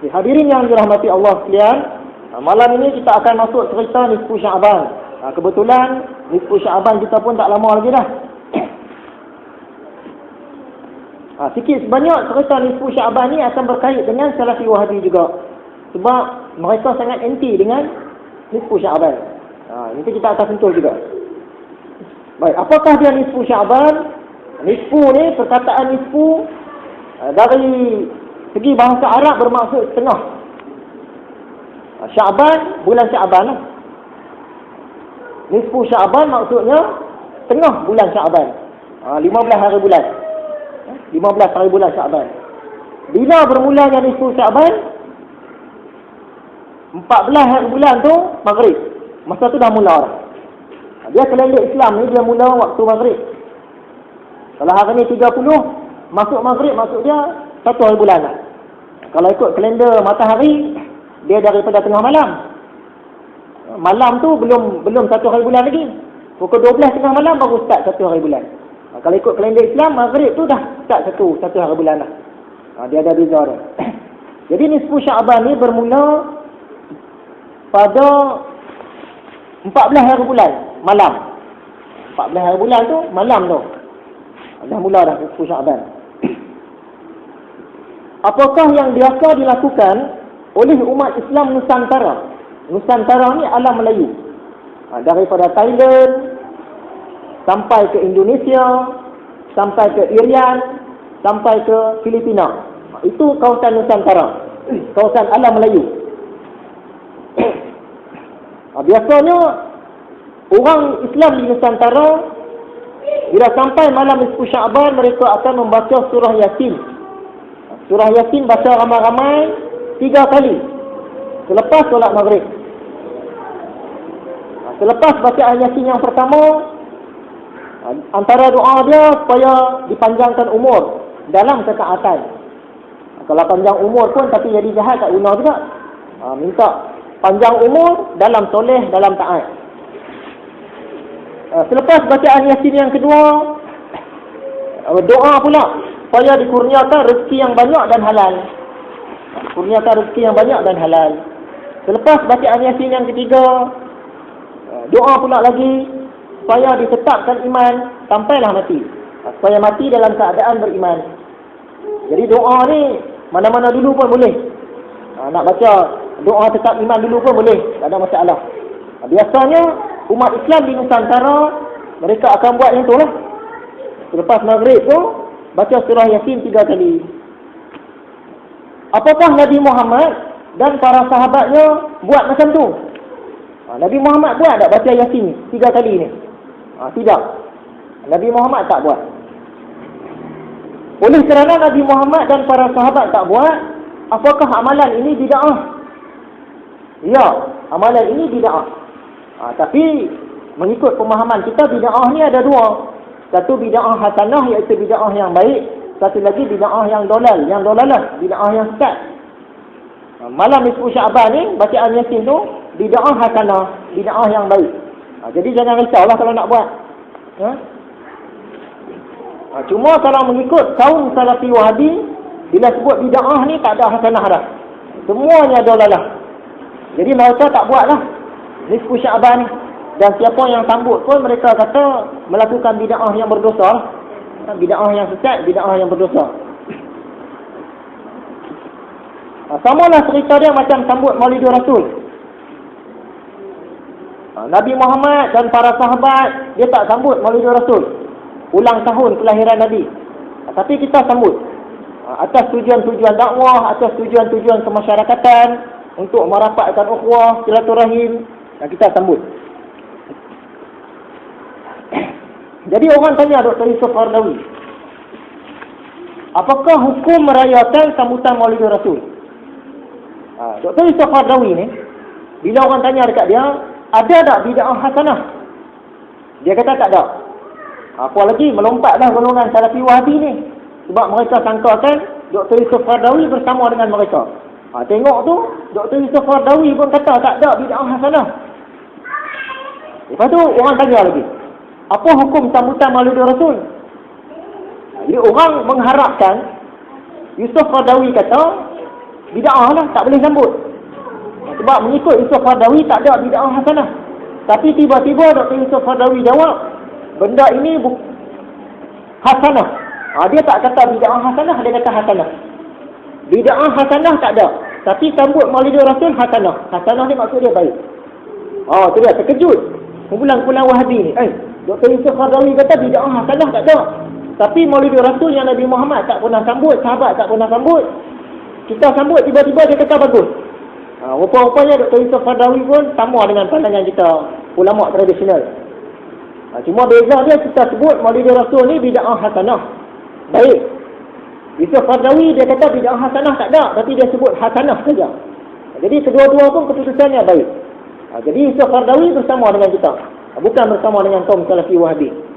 Hadirin yang dirahmati Allah sekalian, malam ini kita akan masuk cerita Nisfu Sya'ban. Kebetulan Nisfu Sya'ban kita pun tak lama lagi dah. Sikit sebanyak cerita Nisfu Sya'ban ni akan berkait dengan Salafi Wahabi juga. Sebab mereka sangat anti dengan Nisfu Sya'ban. Nanti kita akan sentuh juga. Baik, apakah dia Nisfu Sya'ban? Nisfu ni, perkataan nisfu dari segi bahasa Arab bermaksud setengah. Sya'ban, bulan Sya'ban lah. Nisfu Sya'ban maksudnya setengah bulan Sya'ban. 15 hari bulan. 15 hari bulan Sya'ban. Bila bermulanya Nisfu Sya'ban? 14 hari bulan tu Maghrib. Masa tu dah mula dah. Dia kalender Islam ni dia mula waktu Maghrib. Kalau hari ni 30, masuk Maghrib maksud dia 1 hari bulan lah. Kalau ikut kalender matahari, dia daripada tengah malam. Malam tu belum 1 hari bulan lagi. Pukul 12 tengah malam baru start 1 hari bulan. Kalau ikut kalender Islam, Maghrib tu dah start 1 hari bulan lah. Dia ada beza dia. Jadi Nisfu Sya'ban ni bermula pada 14 hari bulan malam. 14 hari bulan tu malam tu. Dah mula dah Nisfu Sya'ban. Apakah yang biasa dilakukan oleh umat Islam Nusantara? Nusantara ni alam Melayu. Daripada Thailand sampai ke Indonesia, sampai ke Irian, sampai ke Filipina. Itu kawasan Nusantara. Kawasan alam Melayu. Biasanya orang Islam di Nusantara bila sampai malam Nisfu Sya'ban mereka akan membaca surah Yasin. Surah Yasin baca ramai-ramai 3 kali selepas solat Maghrib. Selepas bacaan Yasin yang pertama, antara doa dia supaya dipanjangkan umur dalam ketaatan. Kalau panjang umur pun tapi jadi jahat tak guna juga. Minta panjang umur dalam soleh, dalam taat. Selepas bacaan Yasin yang kedua, doa pula supaya dikurniakan rezeki yang banyak dan halal. Kurniakan rezeki yang banyak dan halal. Selepas bacaan Yasin yang ketiga, doa pula lagi supaya ditetapkan iman sampailah mati. Supaya mati dalam keadaan beriman. Jadi doa ni mana-mana dulu pun boleh. Nak baca doa tetap iman dulu pun boleh, tak ada masalah. Biasanya umat Islam di Nusantara mereka akan buat yang tu lah. Selepas Maghrib tu baca surah Yasin 3 kali. Apakah Nabi Muhammad dan para sahabatnya buat macam tu? Nabi Muhammad buat tak baca Yasin 3 kali ni? Tidak. Nabi Muhammad tak buat. Oleh kerana Nabi Muhammad dan para sahabat tak buat, apakah amalan ini bid'ah? Ya, amalan ini bid'ah. Tapi mengikut pemahaman kita bid'ah ni ada 2. Satu bid'ah hasanah iaitu bid'ah yang baik, satu lagi bid'ah yang dolal, yang dolalah, bid'ah yang sesat. Malam Nisfu Sya'ban ni bacaan Yasin tu bid'ah hasanah, bid'ah yang baik. Jadi jangan risaulah kalau nak buat. Cuma kalau mengikut kaum Salafi Wahabi, bila sebut bid'ah ni tak ada hasanah dah. Semuanya dolalah. Jadi mereka tak buatlah Nisfu Sya'ban ni. Dan siapa yang sambut pun mereka kata melakukan bid'ah yang berdosa. Bid'ah yang sesat, bid'ah yang berdosa. Samalah cerita dia macam sambut Maulidur Rasul. Nabi Muhammad dan para sahabat dia tak sambut Maulidur Rasul, ulang tahun kelahiran Nabi. Tapi kita sambut atas tujuan-tujuan dakwah, atas tujuan-tujuan kemasyarakatan, untuk merapatkan ukhuwah, silaturahim, dan kita sambut. Jadi orang tanya Dr. Yusuf Qaradawi, apakah hukum merayakan sambutan Maulidur Rasul? Dr. Yusuf Qaradawi ni, bila orang tanya dekat dia, ada tak bid'ah hasanah? Dia kata tak ada. Apalagi melompatlah golongan Salafi Wahabi ni. Sebab mereka sangkakan Dr. Yusuf Qaradawi bersama dengan mereka. Tengok tu, Dr. Yusuf Qaradawi pun kata tak ada bid'ah hasanah. Lepas tu orang tanya lagi, apa hukum sambutan Maulidur Rasul? Jadi orang mengharapkan Yusuf Qaradawi kata bid'ah lah, tak boleh sambut. Sebab mengikut Yusuf Qaradawi tak ada bid'ah hasanah. Tapi tiba-tiba Dr. Yusuf Qaradawi jawab, benda ini hasanah. Dia tak kata bid'ah hasanah, dia kata hasanah. Bid'ah hasanah tak ada. Tapi sambut Maulidul Rasul hasanah. Hasanah ni maksud dia baik. Tu dia, terkejut. Kumpulan-kumpulan Wahabi ni. Dr. Yusuf Qaradawi kata bid'ah hasanah tak ada. Tapi Maulidul Rasul yang Nabi Muhammad tak pernah sambut, sahabat tak pernah sambut, kita sambut, tiba-tiba dia kata bagus. Rupa-rupanya Dr. Yusuf Qaradawi pun sama dengan pandangan kita, ulama tradisional. Cuma beza dia, kita sebut Maulidul Rasul ni bid'ah hasanah. Baik. Yusuf Qaradawi dia kata bid'ah hasanah tak ada, tapi dia sebut hasanah saja. Jadi kedua-dua pun keputusannya baik. Jadi Yusuf Qaradawi bersama dengan kita, bukan bersama dengan kaum Salafi Wahabi.